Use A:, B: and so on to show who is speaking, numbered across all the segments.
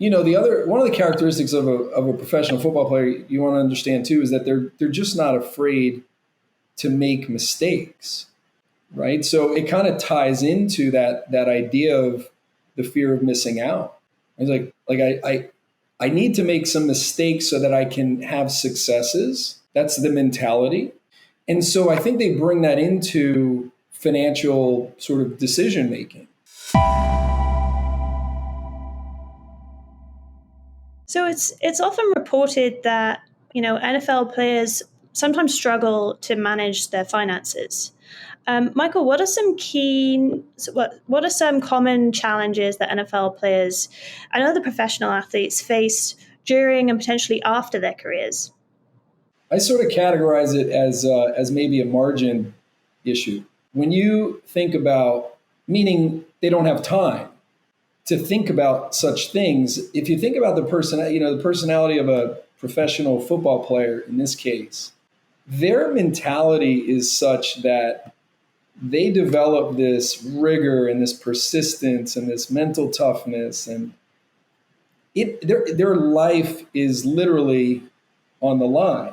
A: one of the characteristics of a professional football player you want to understand too is that they're just not afraid to make mistakes, right? So it kind of ties into that idea of the fear of missing out. It's I need to make some mistakes so that I can have successes. That's the mentality. And so I think they bring that into financial sort of decision making.
B: So it's often reported that NFL players sometimes struggle to manage their finances. Michael, what are some common challenges that NFL players and other professional athletes face during and potentially after their careers?
A: I sort of categorize it as maybe a margin issue. When you think about, meaning they don't have time to think about such things. If you think about the personality of a professional football player in this case, their mentality is such that they develop this rigor and this persistence and this mental toughness, and their life is literally on the line,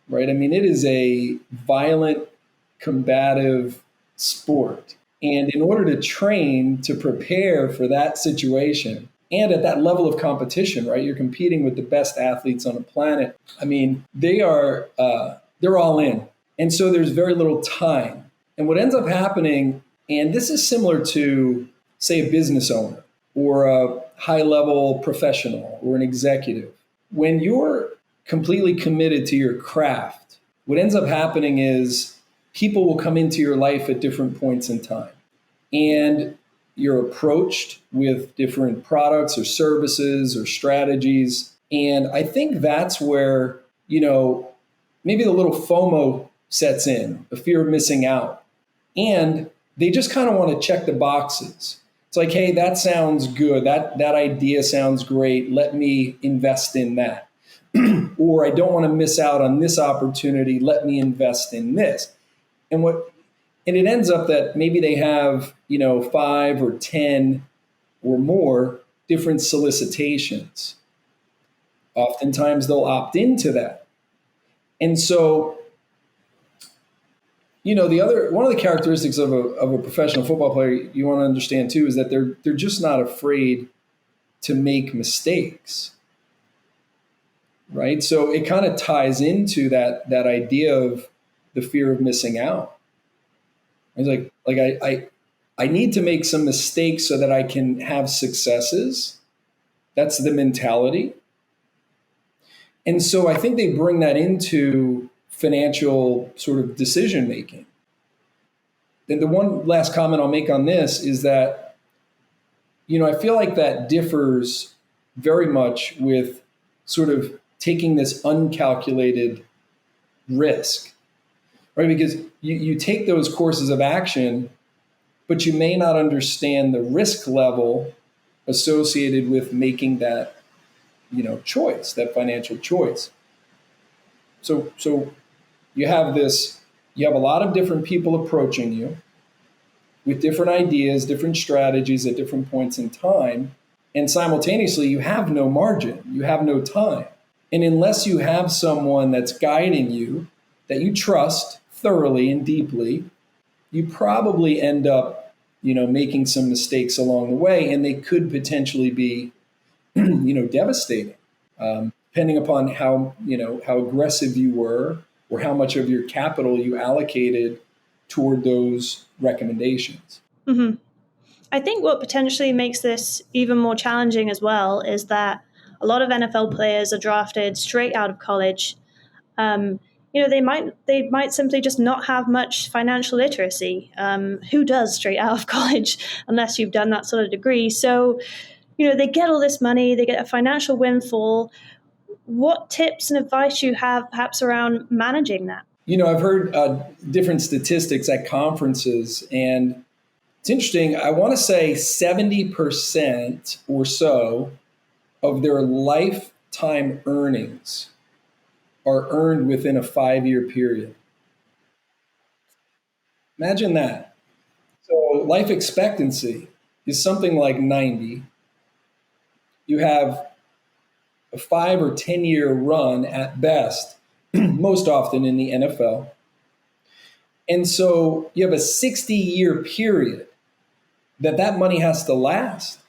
A: right? I mean, it is a violent, combative sport. And in order to train to prepare for that situation and at that level of competition, right? You're competing with the best athletes on the planet. I mean, they're all in. And so there's very little time. And what ends up happening, and this is similar to, say, a business owner or a high-level professional or an executive. When you're completely committed to your craft, what ends up happening is people will come into your life at different points in time. And you're approached with different products or services or strategies. And I think that's where, maybe the little FOMO sets in, the fear of missing out. And they just kind of want to check the boxes. It's like, hey, that sounds good. That idea sounds great. Let me invest in that. Or I don't want to miss out on this opportunity. Let me invest in this. And it ends up that maybe they have, 5 or 10 or more different solicitations. Oftentimes they'll opt into that. And so, one of the characteristics of a professional football player you want to understand too is that they're just not afraid to make mistakes. Right? So it kind of ties into that idea of the fear of missing out. It's I need to make some mistakes so that I can have successes. That's the mentality. And so I think they bring that into financial sort of decision making. Then the one last comment I'll make on this is that, I feel like that differs very much with sort of taking this uncalculated risk, right? Because you take those courses of action, but you may not understand the risk level associated with making that, choice, that financial choice. So you have a lot of different people approaching you with different ideas, different strategies at different points in time. And simultaneously, you have no margin, you have no time. And unless you have someone that's guiding you, that you trust thoroughly and deeply, you probably end up, making some mistakes along the way, and they could potentially be, devastating, depending upon how aggressive you were or how much of your capital you allocated toward those recommendations.
B: Mm-hmm. I think what potentially makes this even more challenging as well is that a lot of NFL players are drafted straight out of college. They might simply just not have much financial literacy. Who does straight out of college unless you've done that sort of degree? So, they get all this money, they get a financial windfall. What tips and advice do you have perhaps around managing that?
A: I've heard different statistics at conferences, and it's interesting. I want to say 70% or so of their lifetime earnings are earned within a 5-year period. Imagine that. So life expectancy is something like 90. You have a 5 or 10 year run at best, most often in the NFL. And so you have a 60-year period that money has to last,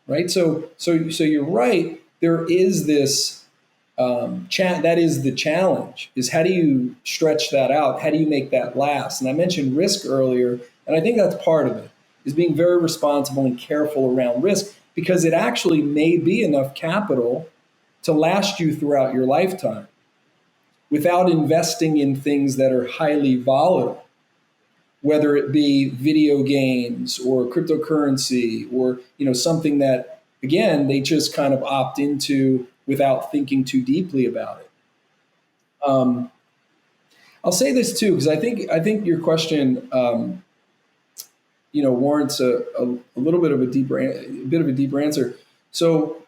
A: right? So you're right. There is this that is the challenge: is how do you stretch that out? How do you make that last? And I mentioned risk earlier, and I think that's part of it: is being very responsible and careful around risk, because it actually may be enough capital to last you throughout your lifetime without investing in things that are highly volatile, whether it be video games or cryptocurrency, or something that, again, they just kind of opt into without thinking too deeply about it. I'll say this too, because I think your question warrants a little bit of a deeper answer. So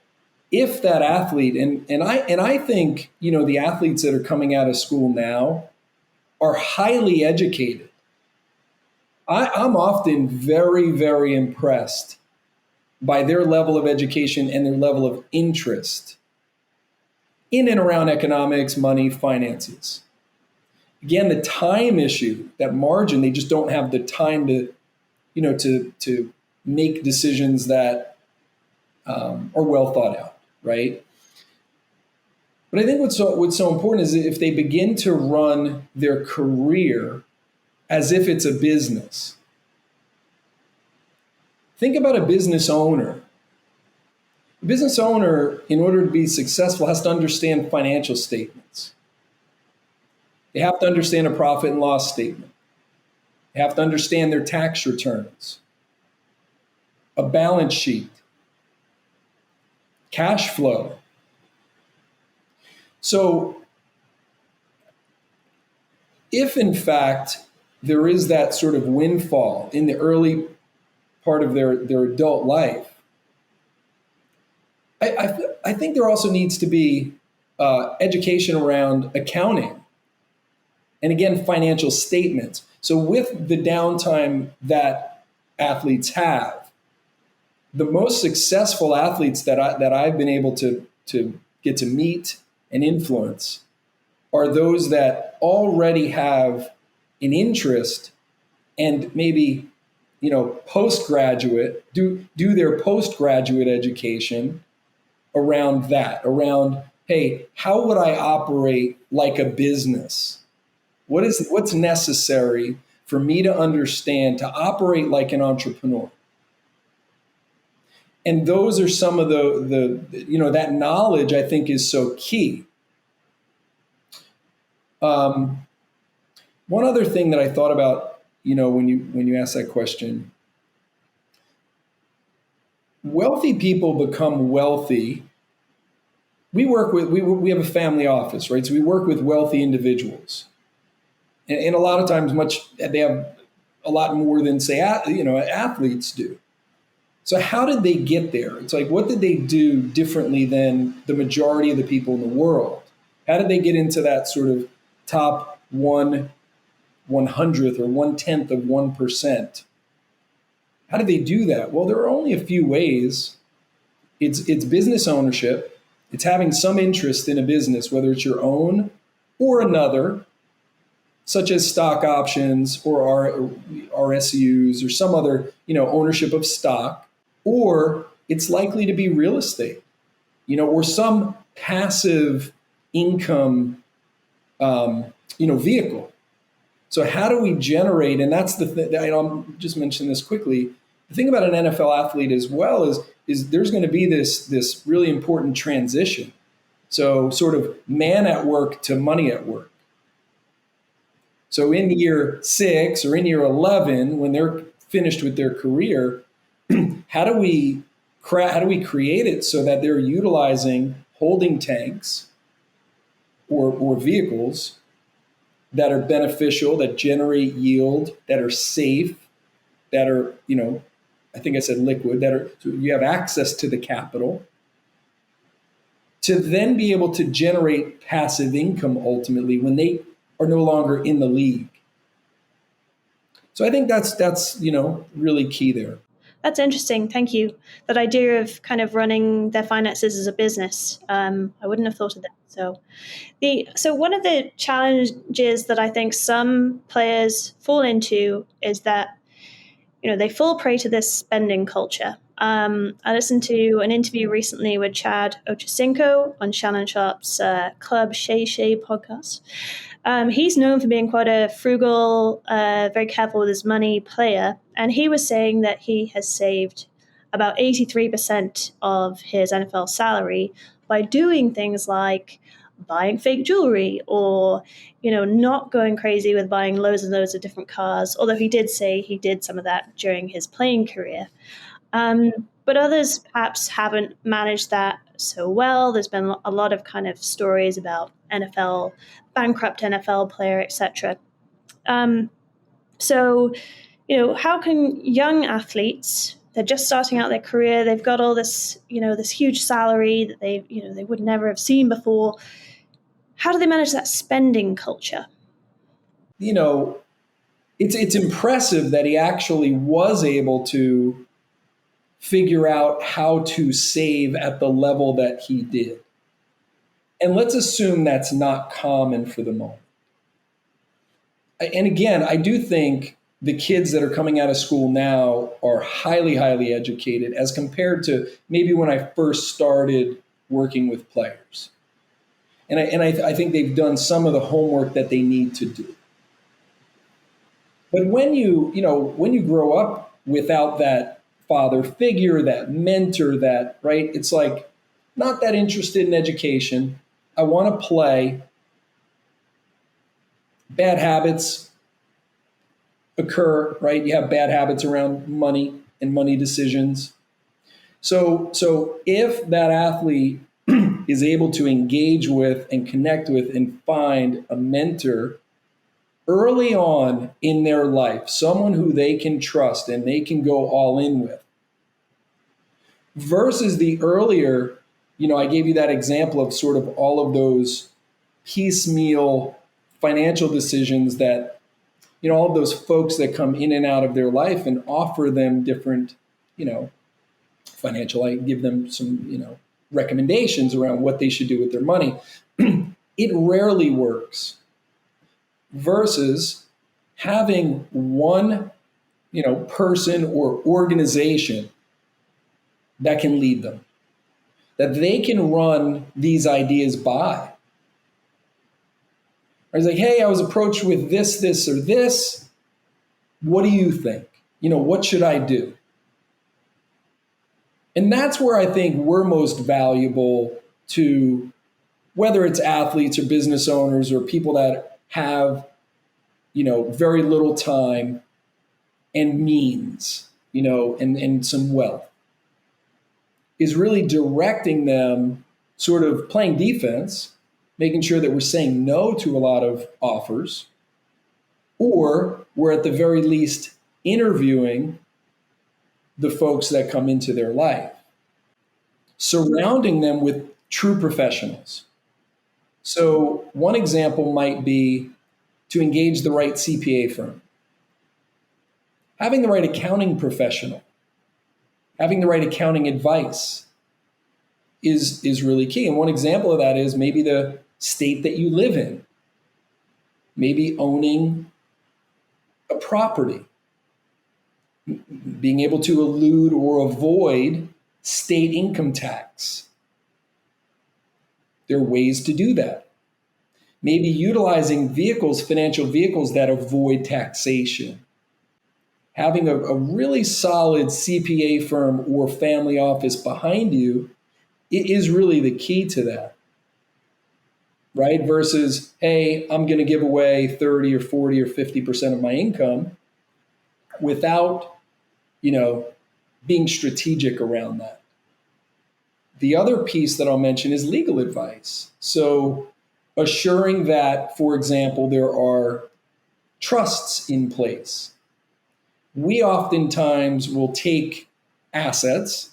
A: if that athlete, and I think the athletes that are coming out of school now are highly educated. I'm often very, very impressed by their level of education and their level of interest in and around economics, money, finances. Again, the time issue, that margin, they just don't have the time to make decisions that are well thought out, right? But I think what's so important is if they begin to run their career as if it's a business. Think about a business owner. A business owner, in order to be successful, has to understand financial statements. They have to understand a profit and loss statement. They have to understand their tax returns, a balance sheet, cash flow. So if in fact there is that sort of windfall in the early part of their adult life, I think there also needs to be education around accounting and, again, financial statements. So with the downtime that athletes have, the most successful athletes that I've been able to get to meet and influence are those that already have an interest and maybe postgraduate do their postgraduate education around hey, how would I operate like a business? What's necessary for me to understand to operate like an entrepreneur? And those are some of the that knowledge, I think, is so key. One other thing that I thought about, when you ask that question, wealthy people become wealthy. We have a family office, right? So we work with wealthy individuals, and a lot of times they have a lot more than, say, athletes do. So how did they get there? It's like, what did they do differently than the majority of the people in the world? How did they get into that sort of top 1/100th or 1/10 of 1%? How did they do that? Well, there are only a few ways. It's business ownership. It's having some interest in a business, whether it's your own or another, such as stock options or RSUs or some other, ownership of stock, or it's likely to be real estate, or some passive income, vehicle. So how do we generate? And that's the thing. I'll just mention this quickly. The thing about an NFL athlete as well is there's going to be this really important transition. So sort of man at work to money at work. So in year 6 or in year 11, when they're finished with their career, how do we create it so that they're utilizing holding tanks or vehicles that are beneficial, that generate yield, that are safe, that are, I think I said liquid, so you have access to the capital to then be able to generate passive income ultimately when they are no longer in the league. So I think that's really key there.
B: That's interesting. Thank you. That idea of kind of running their finances as a business. I wouldn't have thought of that. So one of the challenges that I think some players fall into is that they fall prey to this spending culture. I listened to an interview recently with Chad Ochocinco on Shannon Sharp's Club Shay Shay podcast. He's known for being quite a frugal, very careful with his money player, and he was saying that he has saved about 83% of his NFL salary by doing things like buying fake jewelry or not going crazy with buying loads and loads of different cars, although he did say he did some of that during his playing career. But others perhaps haven't managed that so well. There's been a lot of kind of stories about bankrupt NFL player, etc. So, how can young athletes, they're just starting out their career, they've got all this, this huge salary that they would never have seen before. How do they manage that spending culture?
A: It's impressive that he actually was able to figure out how to save at the level that he did. And let's assume that's not common for the moment. And again, I do think the kids that are coming out of school now are highly, highly educated as compared to maybe when I first started working with players. And I think they've done some of the homework that they need to do. But when you grow up without that father figure, that mentor, right? It's like, not that interested in education. I want to play. Bad habits occur, right? You have bad habits around money and money decisions. So if that athlete is able to engage with and connect with and find a mentor early on in their life, someone who they can trust and they can go all in with, versus the earlier, I gave you that example of sort of all of those piecemeal financial decisions that, all of those folks that come in and out of their life and offer them different, financial, I give them some, recommendations around what they should do with their money. It rarely works versus having one, person or organization that can lead them, that they can run these ideas by. It's like, hey, I was approached with this, or this. What do you think? What should I do? And that's where I think we're most valuable to, whether it's athletes or business owners or people that have, very little time and means, and some wealth, is really directing them, sort of playing defense, making sure that we're saying no to a lot of offers, or we're at the very least interviewing the folks that come into their life, surrounding them with true professionals. So one example might be to engage the right CPA firm, having the right accounting professional, having the right accounting advice is really key. And one example of that is maybe the state that you live in, maybe owning a property, being able to elude or avoid state income tax. There are ways to do that. Maybe utilizing financial vehicles that avoid taxation. Having a really solid CPA firm or family office behind you, it is really the key to that, right? Versus, hey, I'm going to give away 30 or 40 or 50% of my income without, being strategic around that. The other piece that I'll mention is legal advice. So assuring that, for example, there are trusts in place. We oftentimes will take assets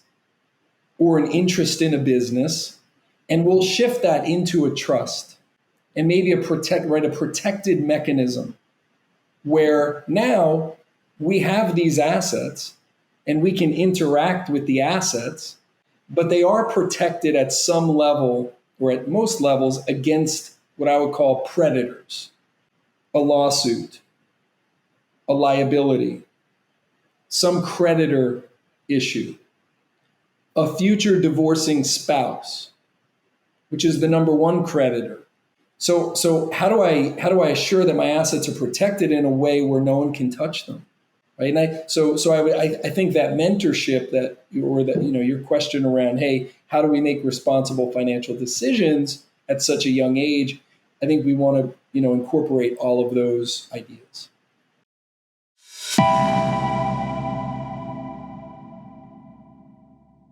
A: or an interest in a business, and we'll shift that into a trust and maybe a protected mechanism where now we have these assets, and we can interact with the assets, but they are protected at some level or at most levels against what I would call predators, a lawsuit, a liability, some creditor issue, a future divorcing spouse, which is the number one creditor. So how do I assure that my assets are protected in a way where no one can touch them, right? And I think that mentorship your question around, hey, how do we make responsible financial decisions at such a young age? I think we want to incorporate all of those ideas.